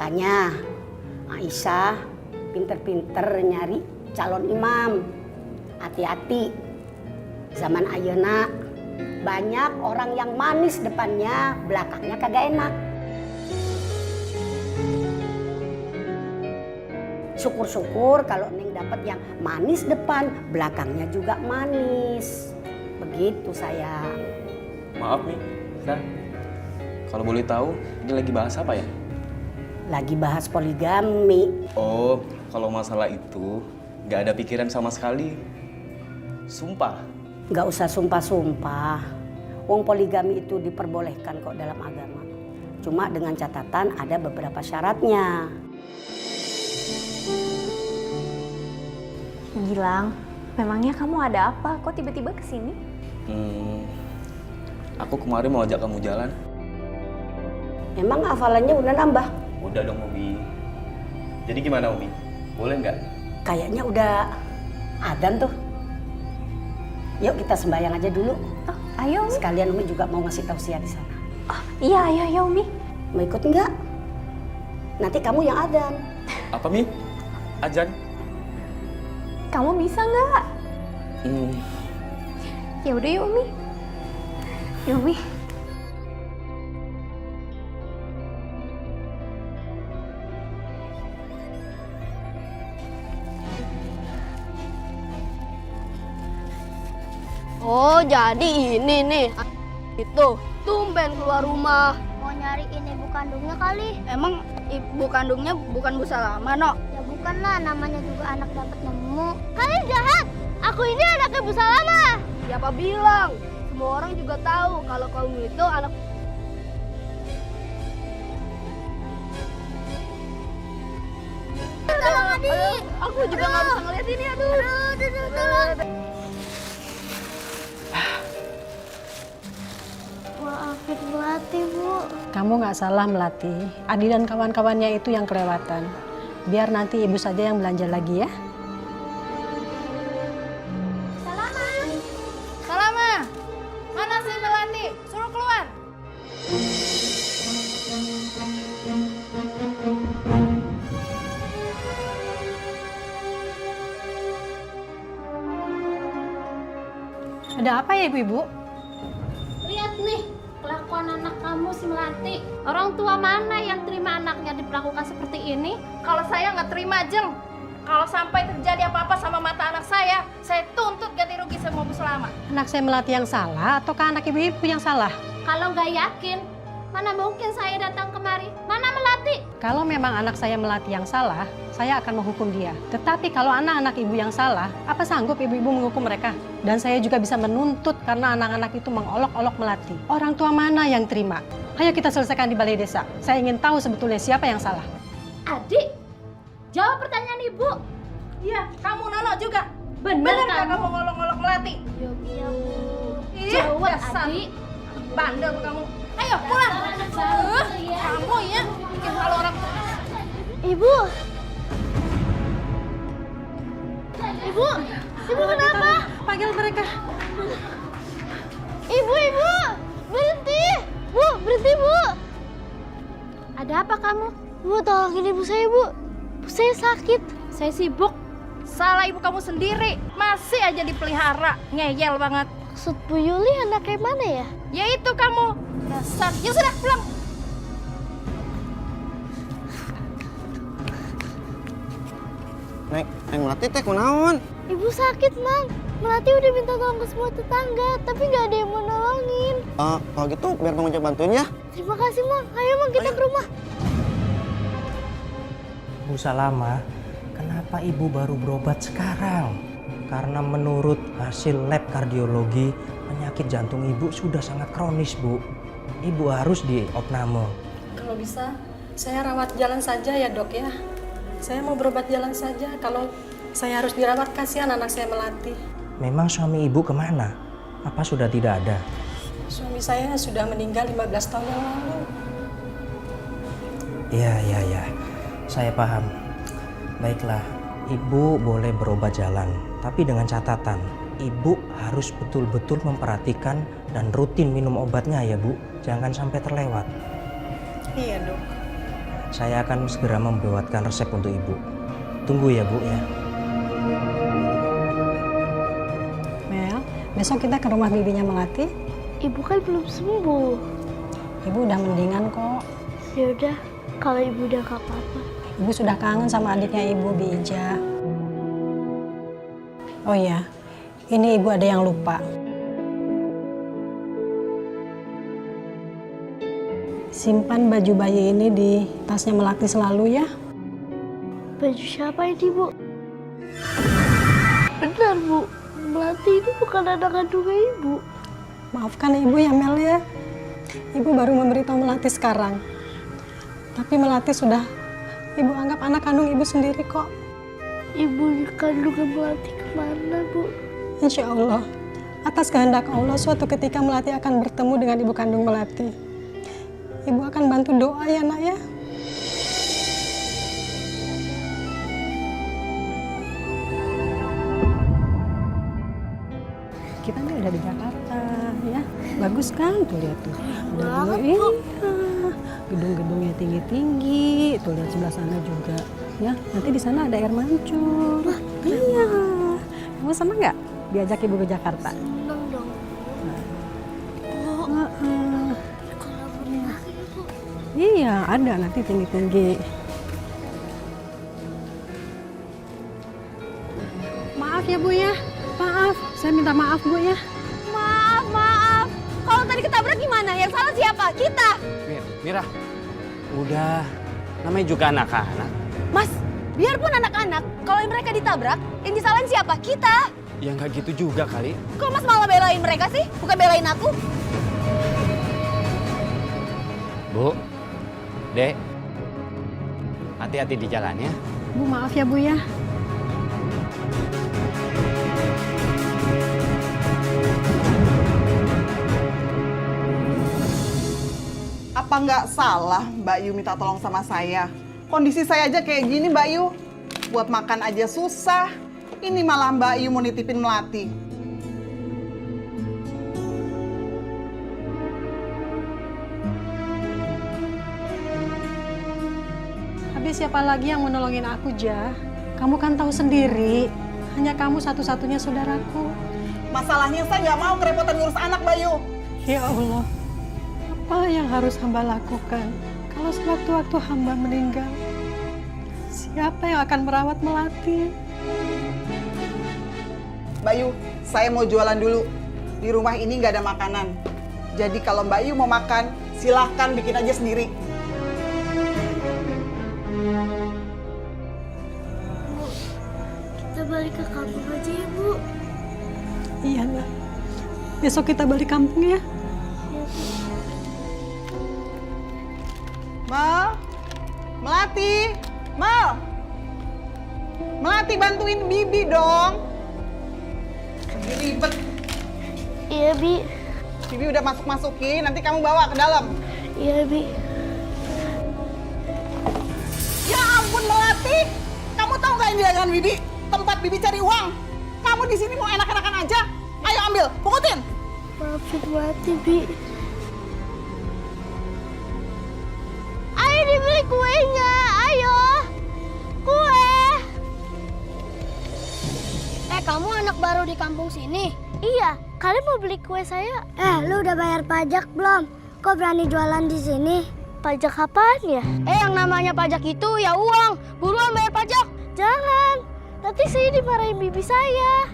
Makanya Aisyah pinter-pinter nyari calon imam. Hati-hati, zaman ayeuna banyak orang yang manis depannya, belakangnya kagak enak. Syukur-syukur kalau Neng dapat yang manis depan, belakangnya juga manis. Begitu sayang. Maaf nih, Sah. Kalau boleh tahu, ini lagi bahas apa ya? Lagi bahas poligami. Oh, kalau masalah itu nggak ada pikiran sama sekali. Sumpah. Nggak usah sumpah-sumpah. Wong poligami itu diperbolehkan kok dalam agama. Cuma dengan catatan ada beberapa syaratnya. Gilang, memangnya kamu ada apa? Kok tiba-tiba kesini? Aku kemarin mau ajak kamu jalan. Emang hafalannya udah nambah? Udah dong, Umi. Jadi gimana, Umi? Boleh nggak? Kayaknya udah adzan tuh. Yuk kita sembahyang aja dulu. Oh, ayo, Umi. Sekalian Umi juga mau ngasih tausiah di sana. Oh, iya, ayo, Umi. Mau ikut nggak? Nanti kamu yang adzan. Apa, Mi? Ajan? Kamu bisa nggak? Ya udah, yuk, Umi. Yuk, Umi. Oh, jadi ini nih. Itu, tumben keluar rumah. Mau nyariin ibu kandungnya kali? Emang ibu kandungnya bukan Bu Salama, no? Ya bukan lah, namanya juga anak dapat nemu. Kalian jahat! Aku ini anaknya Bu Salama. Siapa bilang? Semua orang juga tahu kalau kamu itu anak... Tolong adik! Aku juga nggak bisa ngeliat ini, aduh. Tolong! Maafin Melati, Bu. Kamu nggak salah Melati. Adi dan kawan-kawannya itu yang kelewatan. Biar nanti ibu saja yang belanja lagi ya. Salama! Mana si Melati? Suruh keluar. Ada apa ya ibu-ibu? Lihat nih, kelakuan anak kamu si Melati. Orang tua mana yang terima anaknya diperlakukan seperti ini? Kalau saya nggak terima, Jeng. Kalau sampai terjadi apa-apa sama mata anak saya tuntut ganti rugi sama Bu Salama. Anak saya Melati yang salah ataukah anak ibu-ibu yang salah? Kalau nggak yakin, mana mungkin saya datang kemari? Mana Melati? Kalau memang anak saya Melati yang salah, saya akan menghukum dia. Tetapi kalau anak-anak ibu yang salah, apa sanggup ibu-ibu menghukum mereka? Dan saya juga bisa menuntut karena anak-anak itu mengolok-olok Melati. Orang tua mana yang terima? Ayo kita selesaikan di balai desa. Saya ingin tahu sebetulnya siapa yang salah. Adik, jawab pertanyaan ibu. Iya, kamu Nono juga. Bener nggak kamu? kamu ngolok-ngolok Melati? Iya, Bu. Jawab, dasar Adik. bandel kamu. Ayo pulang. Kamu ya bikin malu orang. Ibu! Ibu! Ibu kenapa? Panggil mereka. Ibu! Berhenti! Bu, berhenti, Bu! Ada apa kamu? Bu, tolongin ibu saya, Bu. Bu saya sakit. Saya sibuk. Salah ibu kamu sendiri. Masih aja dipelihara. Ngeyel banget. Maksud Bu Yuli anak kayak mana ya? Ya itu kamu. Dasar. Ya sudah, pulang. Neng Melati teh kunaon? Ibu sakit, Mang. Melati udah minta tolong ke semua tetangga, tapi nggak ada yang mau nolongin. Kalau gitu biar Bang Ujak bantuin ya. Terima kasih, Mang. Ayo, Mang, kita ke rumah. Bu Salama, kenapa ibu baru berobat sekarang? Karena menurut hasil lab kardiologi, penyakit jantung ibu sudah sangat kronis, Bu. Ibu harus diopname. Kalau bisa, saya rawat jalan saja ya dok ya. Saya mau berobat jalan saja. Kalau saya harus dirawat, kasihan anak saya Melati. Memang suami ibu kemana? Apa sudah tidak ada? Suami saya sudah meninggal 15 tahun yang lalu. Iya. Saya paham. Baiklah, ibu boleh berobat jalan. Tapi dengan catatan, ibu harus betul-betul memperhatikan dan rutin minum obatnya ya Bu. Jangan sampai terlewat. Iya dok. saya akan segera membuatkan resep untuk ibu. Tunggu ya Bu ya. Mel, besok kita ke rumah bibinya Melati. Ibu kan belum sembuh. Ibu udah mendingan kok. Ya udah, kalau ibu udah gak apa-apa. Ibu sudah kangen sama adiknya ibu, Bi Ija. Oh iya, ini ibu ada yang lupa. Simpan baju bayi ini di tasnya Melati selalu ya. Baju siapa ini, Bu? Benar, Bu. Melati ini bukan anak kandungnya ibu. Maafkan ibu ya Mel ya. Ibu baru memberitahu Melati sekarang. Tapi Melati sudah ibu anggap anak kandung ibu sendiri kok. Ibu kandungnya Melati kemana, Bu? Insya Allah, atas kehendak Allah suatu ketika Melati akan bertemu dengan ibu kandung Melati. Ibu akan bantu doa ya nak ya. Kita nih udah di Jakarta ya. Bagus kan? Tuh lihat tuh. Udah iya. Gedung-gedungnya tinggi-tinggi. Tuh lihat sebelah sana juga. Ya, nanti di sana ada air mancur. Iya. Kamu seneng nggak diajak ibu ke Jakarta? Seneng dong. Iya, ada nanti tinggi-tinggi. Maaf ya Bu ya. Maaf, saya minta maaf Bu ya. Maaf. Kalau tadi ketabrak gimana? Yang salah siapa? Kita. Mira, udah. Namanya juga anak-anak. Mas, biarpun anak-anak, kalau mereka ditabrak, yang disalahin siapa? Kita. Ya nggak gitu juga kali. Kok Mas malah belain mereka sih? Bukan belain aku. Bu, Dek, hati-hati di jalan ya. Bu maaf ya Bu ya. Apa nggak salah Mbak Yu minta tolong sama saya? Kondisi saya aja kayak gini Mbak Yu. Buat makan aja susah. Ini malah Mbak Yu mau nitipin Melati. Habis siapa lagi yang menolongin aku, Ja? Kamu kan tahu sendiri, hanya kamu satu-satunya saudaraku. Masalahnya saya nggak mau kerepotan ngurus anak Mbak Yu. Ya Allah, apa yang harus hamba lakukan kalau sewaktu-waktu hamba meninggal? Siapa yang akan merawat Melati? Mbak Yu, saya mau jualan dulu. Di rumah ini nggak ada makanan. Jadi kalau Mbak Yu mau makan, silahkan bikin aja sendiri. Bu, kita balik ke kampung aja ya, Bu. Iya, Nak. Besok kita balik kampung ya. Mal, Melati, Mal. Melati bantuin Bibi dong. Ribet. Iya, Bi. Bibi udah masuk-masukin, nanti kamu bawa ke dalam. Iya, Bi. Ya ampun Melati, kamu tahu nggak ini dagangan Bibi? Tempat Bibi cari uang. Kamu di sini mau enak-enakan aja? Ayo ambil, pungutin. Maafin Melati, Bi. Ayo dibeli kuenya, ayo. Kue. Kamu anak baru di kampung sini? Iya, kalian mau beli kue saya? Lu udah bayar pajak belum? Kok berani jualan di sini? Pajak apaan ya? Yang namanya pajak itu ya uang. Buruan bayar pajak. Jangan, nanti saya dimarahin bibi saya.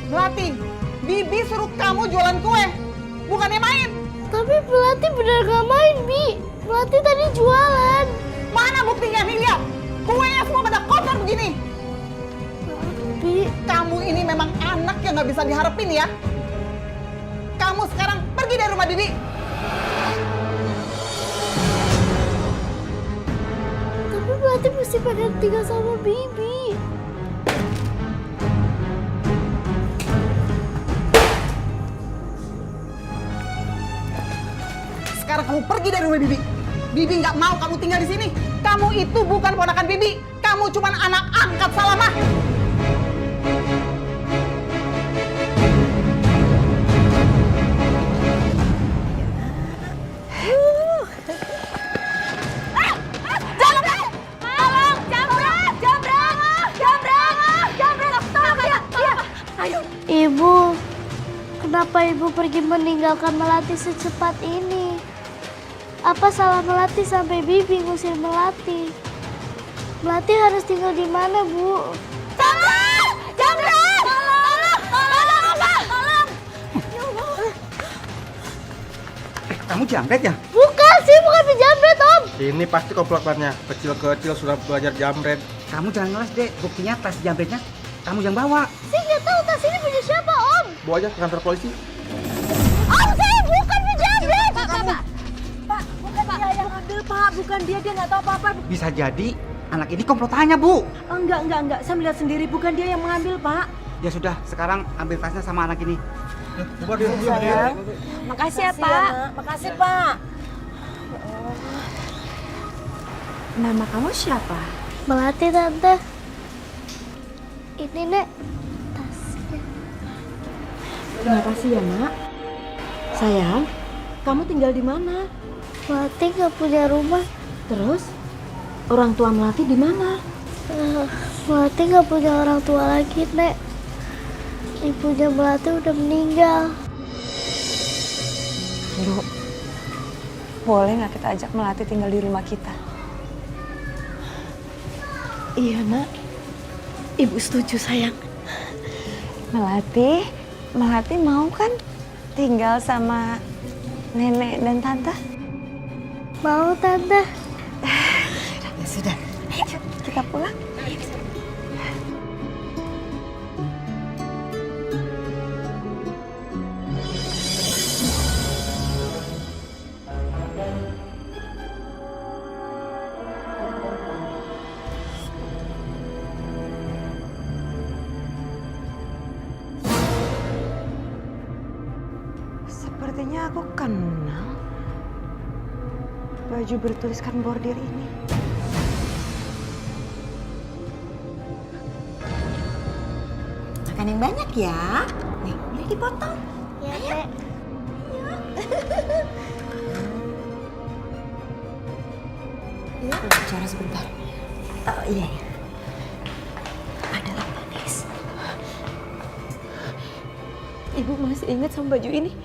Melati, Bibi suruh kamu jualan kue, bukannya main. Tapi Melati bener gak main, Bi. Melati tadi jualan. Mana buktinya nih, lihat. Kuenya semua pada kotor begini. Bi, Kamu ini memang anak yang gak bisa diharapin ya. Kamu sekarang pergi dari rumah Bibi. tapi Melati mesti pengen tinggal sama Bibi. Sekarang kamu pergi dari rumah Bibi. Bibi nggak mau kamu tinggal di sini. Kamu itu bukan ponakan Bibi. Kamu cuma anak angkat Salamah. Ibu, kenapa ibu pergi meninggalkan Melati secepat ini? Apa salah Melati sampai Bibi ngusir Melati? Melati harus tinggal di mana, Bu? Kamu jamret ya? Bukan sih, bukan penjamret, Om. Ini pasti komplotannya. Kecil-kecil sudah belajar jamret. Kamu jangan ngeles, Dek. Buktinya tas jamretnya kamu yang bawa. Saya nggak tahu tas ini punya siapa, Om. Bawa aja ke kantor polisi. Om, saya bukan penjamret. Pak, bukan dia yang ambil, Pak. Bukan dia nggak tahu apa-apa. Bisa jadi anak ini komplotannya, Bu. Enggak. Saya melihat sendiri, bukan dia yang mengambil, Pak. Ya sudah, sekarang ambil tasnya sama anak ini. Sayang. Makasih ya, Pak. Makasih, Pak. Nama kamu siapa? Melati, Tante. Ini, Nek, tasnya. Terima kasih ya, Nak. Sayang, kamu tinggal di mana? Melati nggak punya rumah. Terus, orang tua Melati di mana? Melati nggak punya orang tua lagi, Nek. Ibunya Melati udah meninggal. Bu, boleh nggak kita ajak Melati tinggal di rumah kita? Iya, Nak. Ibu setuju, sayang. Melati mau kan tinggal sama nenek dan tante? Mau, Tante. Ya sudah. Ayo, kita pulang. Sepertinya aku kenal baju bertuliskan bordir ini. Makan yang banyak ya. Nih, boleh dipotong. Ya, Nek. Ya, bicara sebentar. Oh iya. Ada apa, Nis? Ibu masih ingat sama baju ini?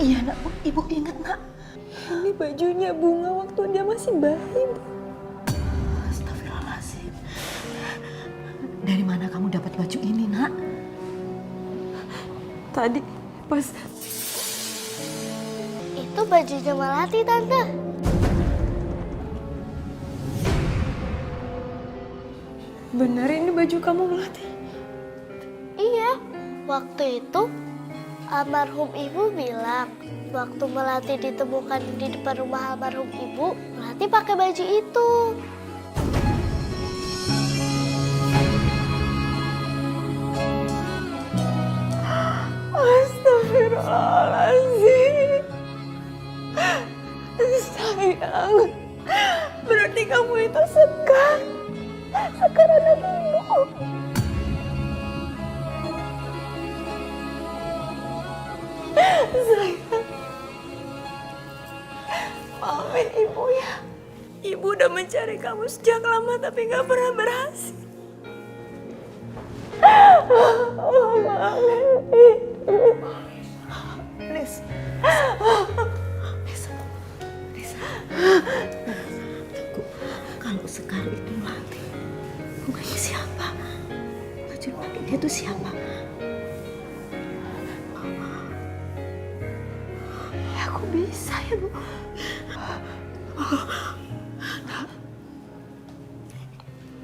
Iya, Nak. Ibu ingat, Nak. Ini bajunya Bunga waktu dia masih bayi, Bu. Astagfirullahaladzim. Dari mana kamu dapat baju ini, Nak? Tadi pas... Itu bajunya Melati, Tante. Benar ini baju kamu, Melati? Iya, waktu itu almarhum ibu bilang waktu Melati ditemukan di depan rumah almarhum ibu, Melati pakai baju itu. Astagfirullahaladzim. Sayang, berarti kamu itu Sekar anak ibu. Sayang, maafin ibu ya. Ibu udah mencari kamu sejak lama tapi gak pernah berhasil. Maafin ibu. Nis. Tunggu, kalau Sekar itu mati, bunganya siapa? Baju pakai dia itu siapa? Aku bisa ya, Bu. Nak.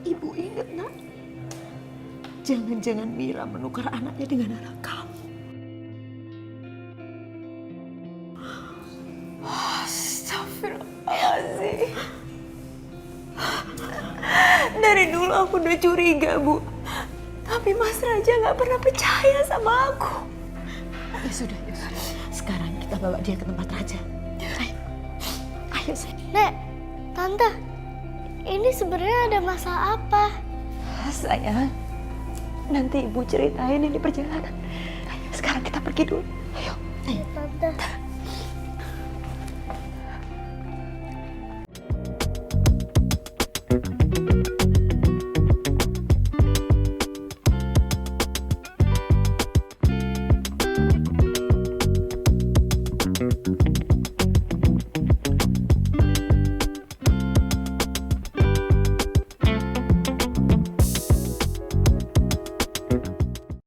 Ibu ingat, Nak. Jangan-jangan Mira menukar anaknya dengan anak kamu. Astagfirullahaladzim. Dari dulu aku udah curiga, Bu. Tapi Mas Raja nggak pernah percaya sama aku. Ya sudah. Sekarang kita bawa dia ke tempat Raja. Ayo, Dek, Tante, ini sebenarnya ada masalah apa? sayang. Nanti Ibu ceritain ini perjalanan. Sekarang kita pergi dulu. Ayo. Tante,